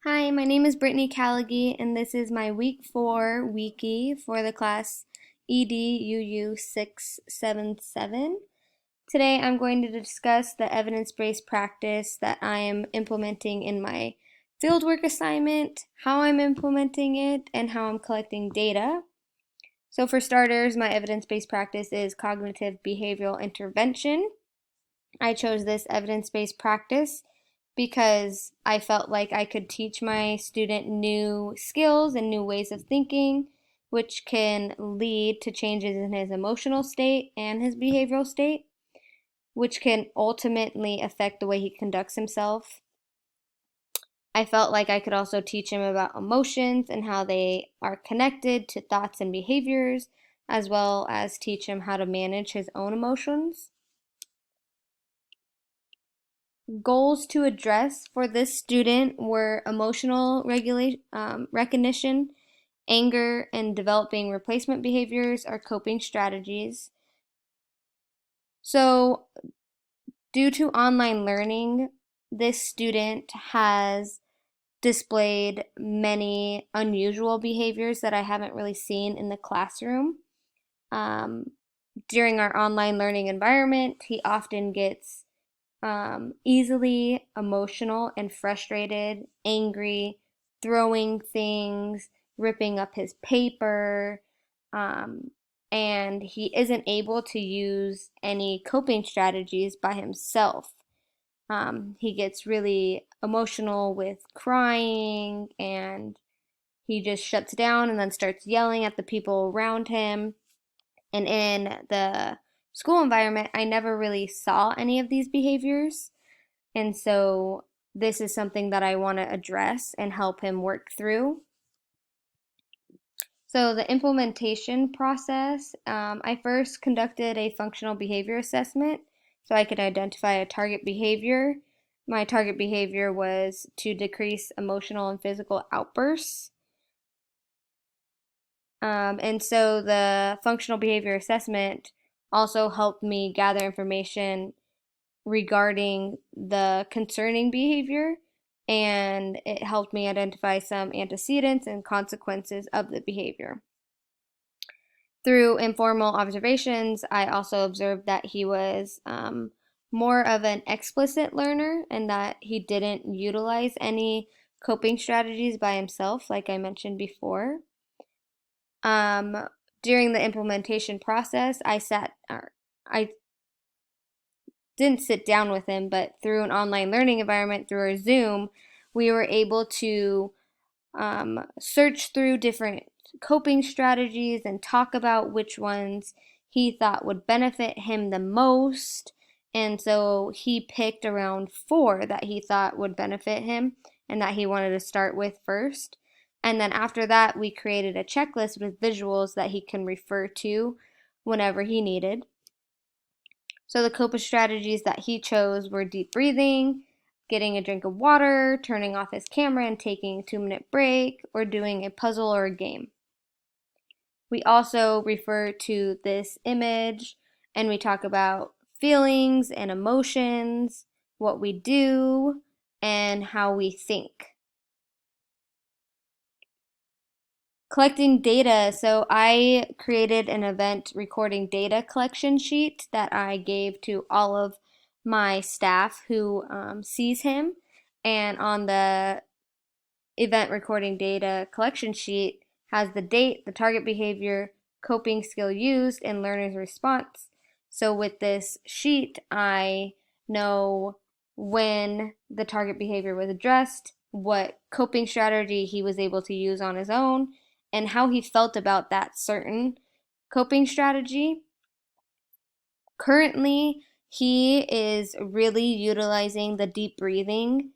Hi, my name is Brittany Callaghy, and this is my Week 4 Wiki for the class EDUU 677. Today I'm going to discuss the evidence-based practice that I am implementing in my fieldwork assignment, how I'm implementing it, and how I'm collecting data. So for starters, my evidence-based practice is cognitive behavioral intervention. I chose this evidence-based practice because I felt like I could teach my student new skills and new ways of thinking, which can lead to changes in his emotional state and his behavioral state, which can ultimately affect the way he conducts himself. I felt like I could also teach him about emotions and how they are connected to thoughts and behaviors, as well as teach him how to manage his own emotions. Goals to address for this student were emotional recognition, anger, and developing replacement behaviors or coping strategies. So, due to online learning, this student has displayed many unusual behaviors that I haven't really seen in the classroom. Um, During our online learning environment, he often gets easily emotional and frustrated, angry, throwing things, ripping up his paper, um, and he isn't able to use any coping strategies by himself. He gets really emotional with crying and he just shuts down and then starts yelling at the people around him. And in the school environment, I never really saw any of these behaviors. And so this is something that I want to address and help him work through. So the implementation process, I first conducted a functional behavior assessment so I could identify a target behavior. My target behavior was to decrease emotional and physical outbursts. And so the functional behavior assessment also helped me gather information regarding the concerning behavior, and it helped me identify some antecedents and consequences of the behavior. Through informal observations, I also observed that he was more of an explicit learner and that he didn't utilize any coping strategies by himself, like I mentioned before. Um, During the implementation process, I didn't sit down with him, but through an online learning environment, through our Zoom, we were able to search through different coping strategies and talk about which ones he thought would benefit him the most. And so he picked around four that he thought would benefit him and that he wanted to start with first. And then after that, we created a checklist with visuals that he can refer to whenever he needed. So the coping strategies that he chose were deep breathing, getting a drink of water, turning off his camera and taking a 2-minute break, or doing a puzzle or a game. We also refer to this image and we talk about feelings and emotions, what we do, and how we think. Collecting data. So I created an event recording data collection sheet that I gave to all of my staff who sees him. And on the event recording data collection sheet has the date, the target behavior, coping skill used, and learner's response. So with this sheet, I know when the target behavior was addressed, what coping strategy he was able to use on his own, and how he felt about that certain coping strategy. Currently, he is really utilizing the deep breathing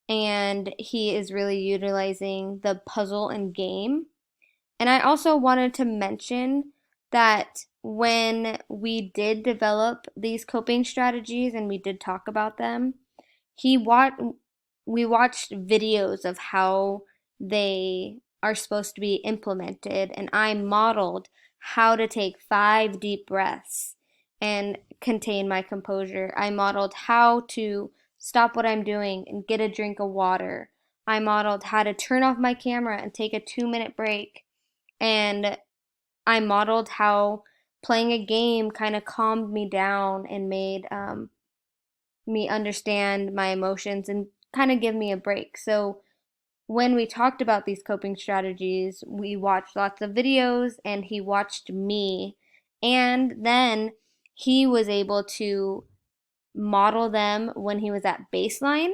and he is really utilizing the puzzle and game. And I also wanted to mention that when we did develop these coping strategies and we did talk about them, he watched we watched videos of how they are supposed to be implemented, and I modeled how to take 5 deep breaths and contain my composure. I modeled how to stop what I'm doing and get a drink of water. I modeled how to turn off my camera and take a 2 minute break. And I modeled how playing a game kind of calmed me down and made me understand my emotions and kind of give me a break. So when we talked about these coping strategies, we watched lots of videos and he watched me. And then he was able to model them when he was at baseline.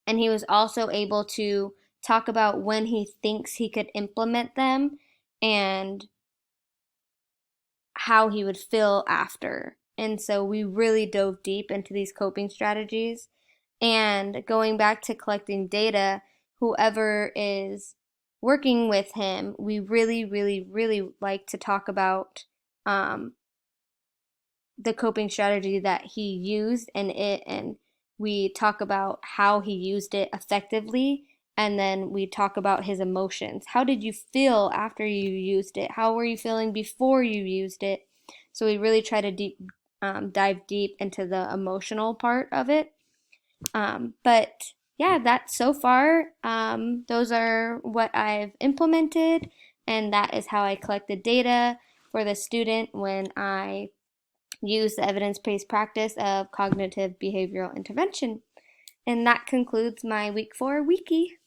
And he was also able to talk about when he thinks he could implement them and how he would feel after. And so we really dove deep into these coping strategies. And going back to collecting data, whoever is working with him, we really, really, really like to talk about um, the coping strategy that he used and we talk about how he used it effectively, and then we talk about his emotions. How did you feel after you used it? How were you feeling before you used it? So we really try to dive deep into the emotional part of it. But yeah, that's so far. Those are what I've implemented, and that is how I collected data for the student when I use the evidence-based practice of cognitive behavioral intervention. And that concludes my week 4 wiki.